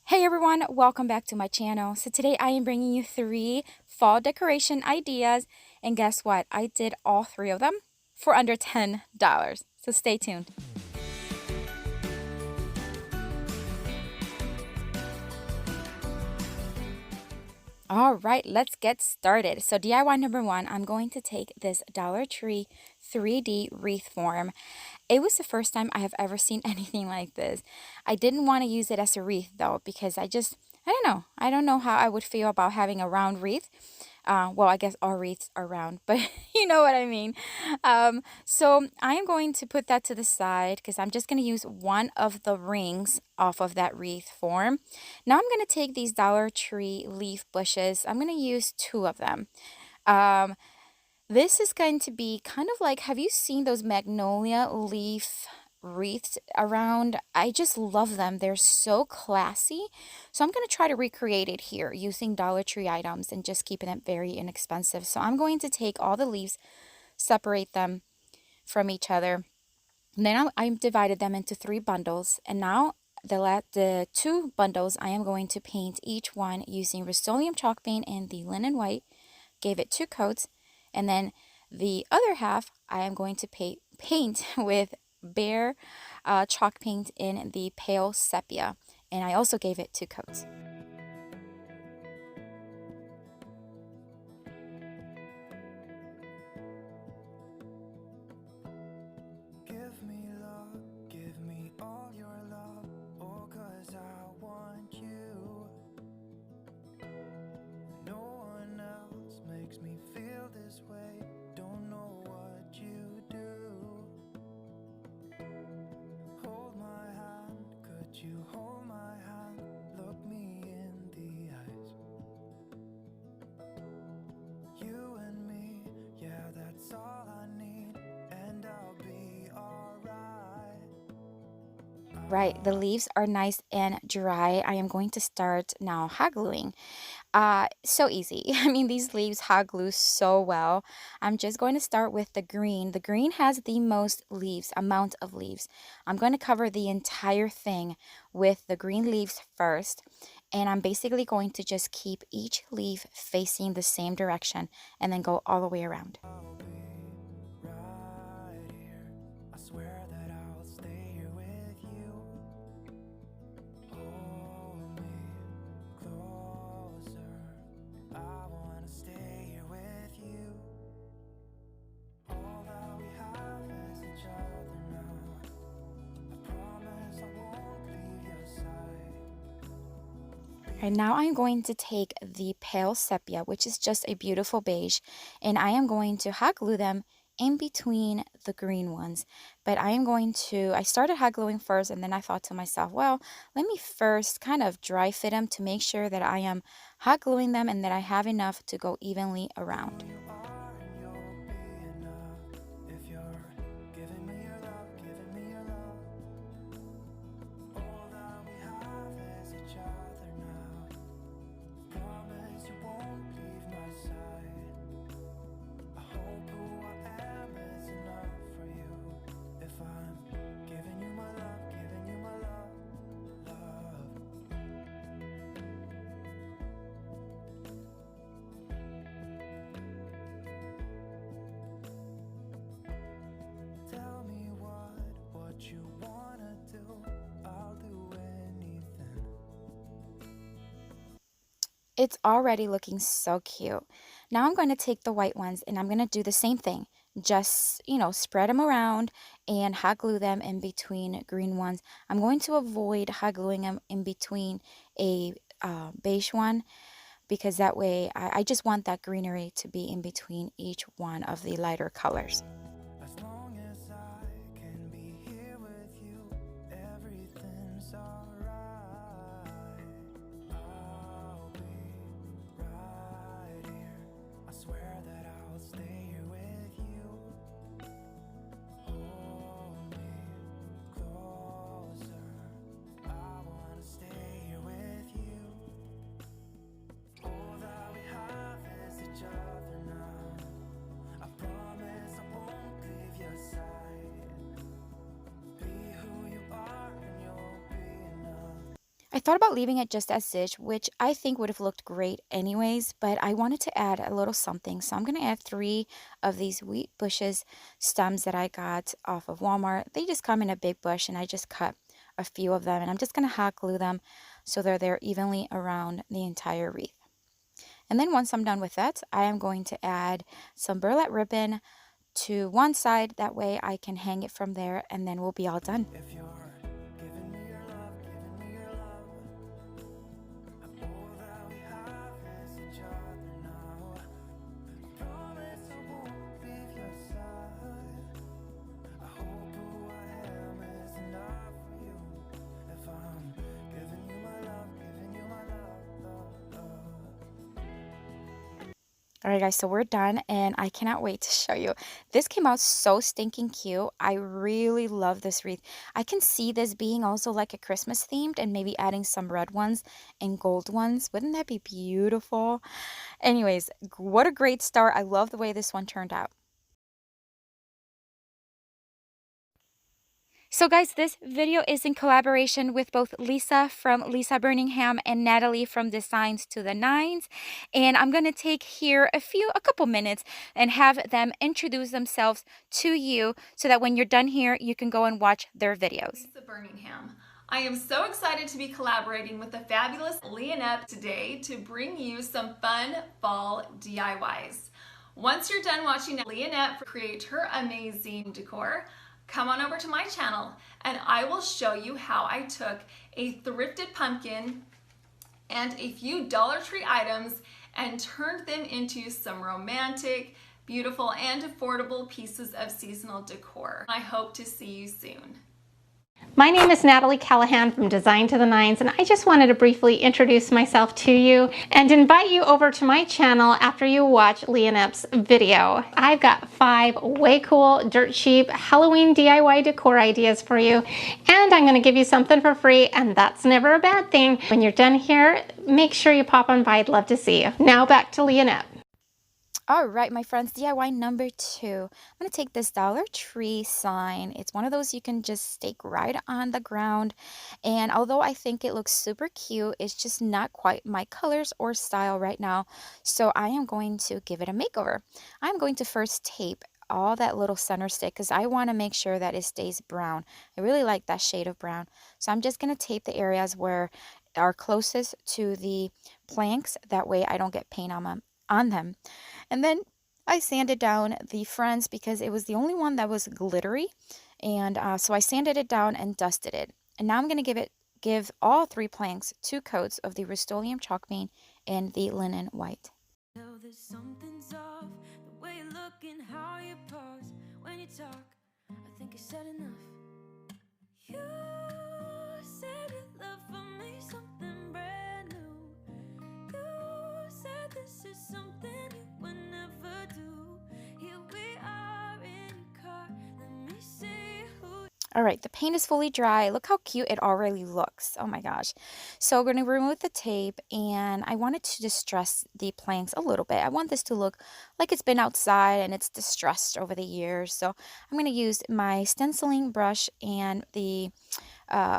Hey everyone, welcome back to my channel. So today I am bringing you 3 fall decoration ideas, and guess what? I did all 3 of them for under $10. So stay tuned. All right, let's get started. So DIY number 1, I'm going to take this Dollar Tree 3D wreath form. It was the first time I have ever seen anything like this. I didn't want to use it as a wreath though, because I don't know. I don't know how I would feel about having a round wreath. Well, I guess all wreaths are round, but you know what I mean. So I am going to put that to the side because I'm just going to use one of the rings off of that wreath form. Now I'm going to take these Dollar Tree leaf bushes. I'm going to use 2 of them. Um, this is going to be kind of like, have you seen those magnolia leaf wreaths around? I just love them. They're so classy. So I'm going to try to recreate it here using Dollar Tree items and just keeping it very inexpensive. So I'm going to take all the leaves, separate them from each other. And then I've divided them into 3 bundles. And now the 2 bundles, I am going to paint each one using Rust-Oleum chalk paint and the linen white. Gave it 2 coats. And then the other half, I am going to paint with bare chalk paint in the pale sepia. And I also gave it 2 coats. Give me love, give me all your love, oh, 'cause I want you. No one else makes me feel this way, don't know what you do. Hold my hand, could you hold my hand, look me in the eyes. You and me, yeah, that's all I need, and I'll be alright. Right, the leaves are nice and dry. I am going to start now hot gluing. So easy. I mean, these leaves hot glue so well. I'm just going to start with the green. The green has the most leaves, amount of leaves. I'm going to cover the entire thing with the green leaves first. And I'm basically going to just keep each leaf facing the same direction and then go all the way around. I'll be right here. I swear that I'll stay here with you. Hold me closer. I wanna stay here with you. All that we have is each other now. I promise I won't leave your side. And now I'm going to take the pale sepia, which is just a beautiful beige, and I am going to hot glue them in between the green ones. But I started hot gluing first, and then I thought to myself, well, let me first kind of dry fit them to make sure that I am hot gluing them and that I have enough to go evenly around. You are and you'll be enough. If you're giving me your love, giving me your love. All that we have is each other now. Promise you won't leave my side. I hope who I am is enough for you. If I'm giving you my love, giving you my love, love. Tell me what you wanna do. I'll do anything. It's already looking so cute. Now I'm going to take the white ones and I'm going to do the same thing. Just, spread them around and hot glue them in between green ones. I'm going to avoid hot gluing them in between a beige one because that way I just want that greenery to be in between each one of the lighter colors. As long as I can be here with you, everything's alright. I'll be right here. I swear that I'll stay here with you. Hold me closer. I wanna stay here with you. All that we have is each other now. I promise I won't thought about leaving it just as such, which I think would have looked great anyways, but I wanted to add a little something. So I'm going to add 3 of these wheat bushes stems that I got off of Walmart. They just come in a big bush, and I just cut a few of them, and I'm just going to hot glue them so they're there evenly around the entire wreath. And then once I'm done with that, I am going to add some burlap ribbon to one side. That way I can hang it from there, and then we'll be all done. If you're giving me your love, giving me your love, all that we have is each other now. Promise I won't leave your side. I hope who I am is enough for you. If I'm giving you my love, giving you my love. All right, guys, so we're done, and I cannot wait to show you. This came out so stinking cute. I really love this wreath. I can see this being also like a Christmas themed, and maybe adding some red ones and gold ones. Wouldn't that be beautiful? Anyways, what a great start. I love the way this one turned out. So guys, this video is in collaboration with both Lisa from Lisa Burningham and Natalee from Designs to the Nines. And I'm going to take here a couple minutes and have them introduce themselves to you so that when you're done here, you can go and watch their videos. Lisa Burningham. I am so excited to be collaborating with the fabulous Leonette today to bring you some fun fall DIYs. Once you're done watching Leonette create her amazing decor, come on over to my channel and I will show you how I took a thrifted pumpkin and a few Dollar Tree items and turned them into some romantic, beautiful, and affordable pieces of seasonal decor. I hope to see you soon. My name is Natalee Callahan from Design to the Nines, and I just wanted to briefly introduce myself to you and invite you over to my channel after you watch Leonette's video. I've got 5 way cool, dirt cheap Halloween DIY decor ideas for you, and I'm going to give you something for free, and that's never a bad thing. When you're done here, make sure you pop on by. I'd love to see you. Now back to Leonette. All right, my friends, DIY number 2. I'm going to take this Dollar Tree sign. It's one of those you can just stake right on the ground. And although I think it looks super cute, it's just not quite my colors or style right now. So I am going to give it a makeover. I'm going to first tape all that little center stick because I want to make sure that it stays brown. I really like that shade of brown. So I'm just going to tape the areas where are closest to the planks. That way I don't get paint on them. And then I sanded down the fronts because it was the only one that was glittery. And so I sanded it down and dusted it. And now I'm going to give all 3 planks 2 coats of the Rust-Oleum chalk paint and the linen white. There's something's off, the way you look and how you pause when you talk. I think I said enough. You said you love for me something brand new. You said this is something you would never do. Here we are in your car. Let me see who. All right, the paint is fully dry. Look how cute it already looks. Oh my gosh. So we're going to remove the tape, and I wanted to distress the planks a little bit. I want this to look like it's been outside and it's distressed over the years. So I'm going to use my stenciling brush and the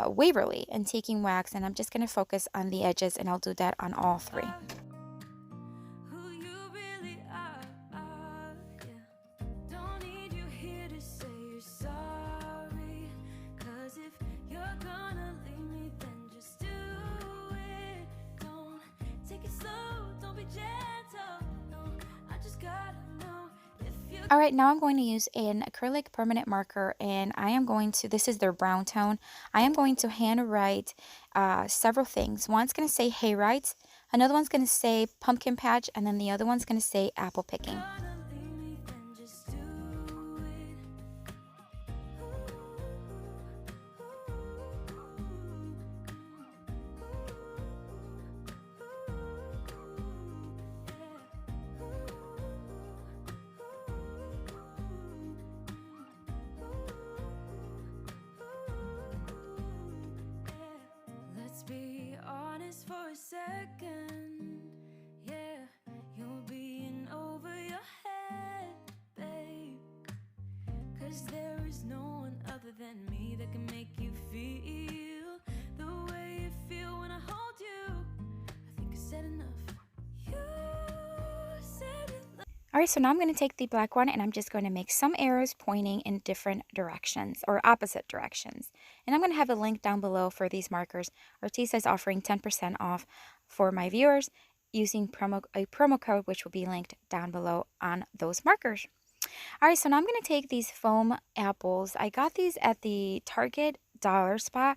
Waverly and taking wax, and I'm just going to focus on the edges, and I'll do that on all 3. Who you really are, yeah. Don't need you here to say you're sorry. 'Cause if you're gonna leave me, then just do it. Don't take it slow, don't be gentle. No, I just gotta know if you. All right, now I'm going to use an acrylic permanent marker, and I am going to, this is their brown tone, I am going to hand write several things. One's going to say hayride, another one's going to say pumpkin patch, and then the other one's going to say apple picking. Gonna leave me, then just do it. Let's be honest for a second. Yeah, you're being over your head, babe. 'Cause there is no one other than me that can make you feel the way you feel when I All right, so now I'm going to take the black one and I'm just going to make some arrows pointing in different directions or opposite directions. And I'm going to have a link down below for these markers. Artisa is offering 10% off for my viewers using a promo code, which will be linked down below on those markers. All right, so now I'm going to take these foam apples. I got these at the Target dollar spot,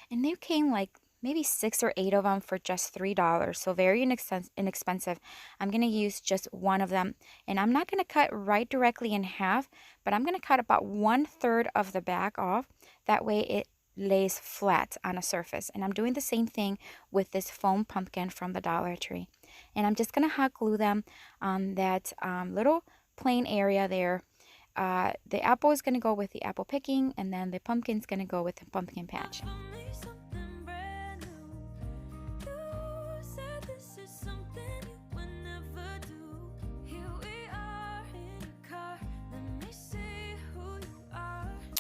and they came like maybe 6 or 8 of them for just $3, so very inexpensive. I'm going to use just one of them, and I'm not going to cut right directly in half, but I'm going to cut about 1/3 of the back off. That way it lays flat on a surface. And I'm doing the same thing with this foam pumpkin from the Dollar Tree. And I'm just going to hot glue them on that little plain area there. The apple is going to go with the apple picking, and then the pumpkin's going to go with the pumpkin patch.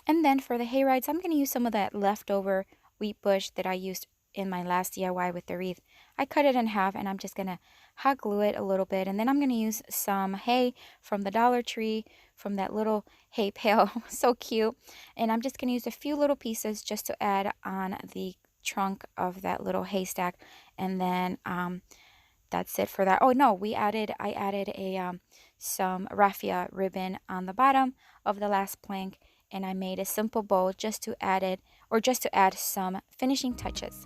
And then for the hayrides, I'm going to use some of that leftover wheat bush that I used in my last DIY with the wreath. I cut it in half and I'm just going to hot glue it a little bit. And then I'm going to use some hay from the Dollar Tree, from that little hay pail. So cute. And I'm just going to use a few little pieces just to add on the trunk of that little haystack. And then that's it for that. Oh no, I added a some raffia ribbon on the bottom of the last plank. And I made a simple bow just to add it, or just to add some finishing touches.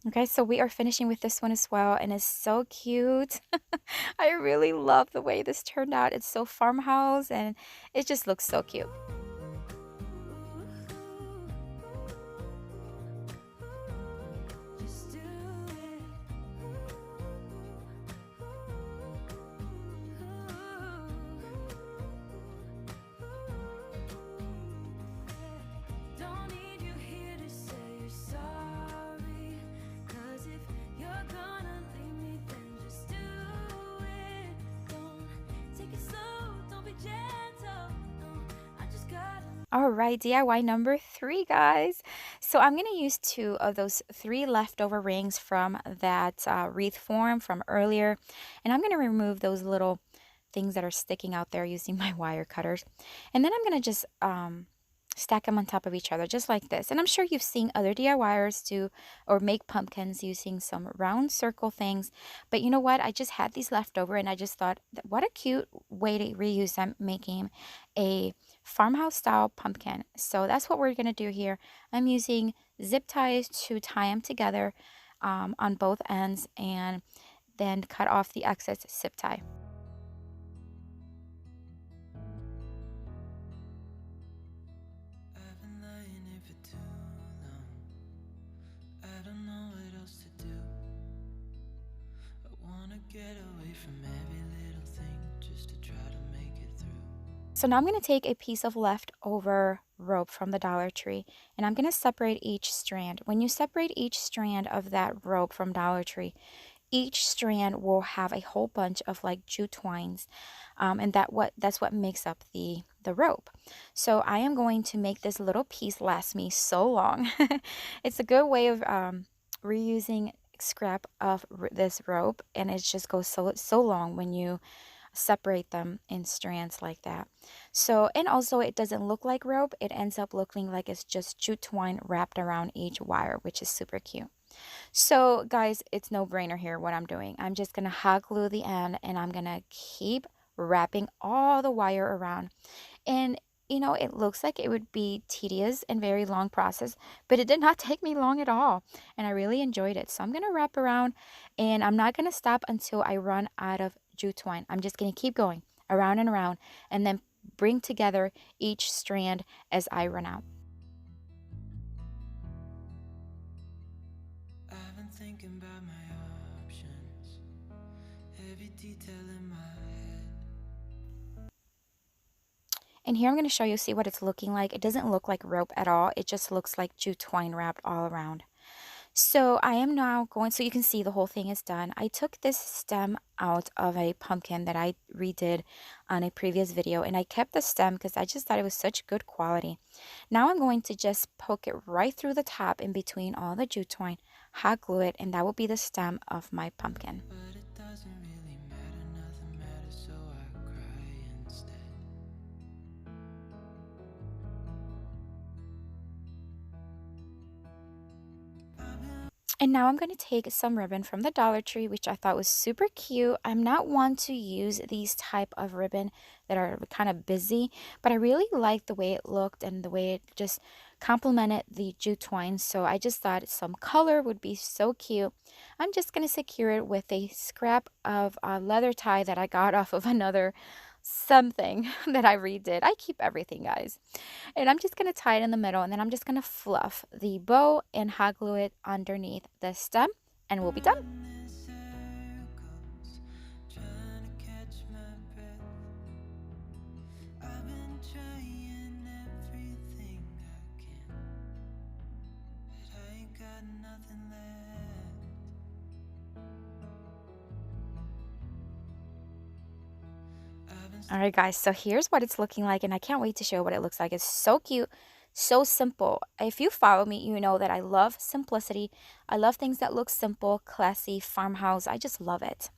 Okay, so we are finishing with this one as well, and it's so cute. I really love the way this turned out. It's so farmhouse, and it just looks so cute. All right, DIY number 3, guys. So I'm going to use 2 of those 3 leftover rings from that wreath form from earlier. And I'm going to remove those little things that are sticking out there using my wire cutters. And then I'm going to just stack them on top of each other, just like this. And I'm sure you've seen other DIYers do or make pumpkins using some round circle things. But you know what? I just had these left over, and I just thought, what a cute way to reuse them, making a farmhouse style pumpkin. So that's what we're going to do here. I'm using zip ties to tie them together on both ends, and then cut off the excess zip tie. Get away from every little thing just to try to make it through. So now I'm going to take a piece of leftover rope from the Dollar Tree, and I'm going to separate each strand. When you separate each strand of that rope from Dollar Tree, each strand will have a whole bunch of like jute twines, and that's what makes up the rope. So I am going to make this little piece last me so long. It's a good way of reusing scrap of this rope, and it just goes so long when you separate them in strands like that. So, and also it doesn't look like rope, it ends up looking like it's just jute twine wrapped around each wire, which is super cute. So guys, it's no brainer here what I'm doing. I'm just gonna hot glue the end, and I'm gonna keep wrapping all the wire around. And you know, it looks like it would be tedious and very long process, but it did not take me long at all, and I really enjoyed it. So I'm going to wrap around, and I'm not going to stop until I run out of jute twine. I'm just going to keep going around and around, and then bring together each strand as I run out. I've been thinking about my options, every detail in my head. And here I'm going to show you, see what it's looking like. It doesn't look like rope at all. It just looks like jute twine wrapped all around. So I am now going, so you can see the whole thing is done. I took this stem out of a pumpkin that I redid on a previous video, and I kept the stem because I just thought it was such good quality. Now I'm going to just poke it right through the top in between all the jute twine, hot glue it, and that will be the stem of my pumpkin. But it doesn't really matter, nothing matters, so I cry instead. And now I'm going to take some ribbon from the Dollar Tree, which I thought was super cute. I'm not one to use these type of ribbon that are kind of busy, but I really liked the way it looked and the way it just complemented the jute twine. So I just thought some color would be so cute. I'm just going to secure it with a scrap of leather tie that I got off of another something that I redid. I keep everything, guys. And I'm just going to tie it in the middle, and then I'm just going to fluff the bow and hot glue it underneath the stem, and we'll be done. Circles, trying to catch my breath. I've been trying everything I can, but I ain't got nothing left. All right, guys, so here's what it's looking like, and I can't wait to show what it looks like. It's so cute, so simple. If you follow me, you know that I love simplicity. I love things that look simple, classy, farmhouse. I just love it.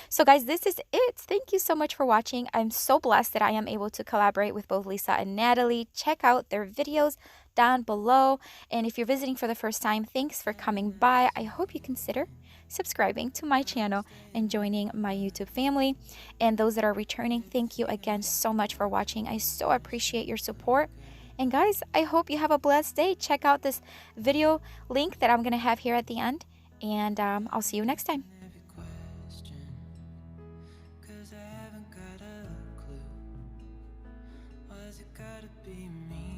So guys, this is it. Thank you so much for watching. I'm so blessed that I am able to collaborate with both Lisa and Natalee. Check out their videos down below. And if you're visiting for the first time, thanks for coming by. I hope you consider subscribing to my channel and joining my YouTube family. And those that are returning, thank you again so much for watching. I so appreciate your support. And guys, I hope you have a blessed day. Check out this video link that I'm going to have here at the end. And I'll see you next time. Every question, 'cause I haven't got a clue. Why's it gotta be me?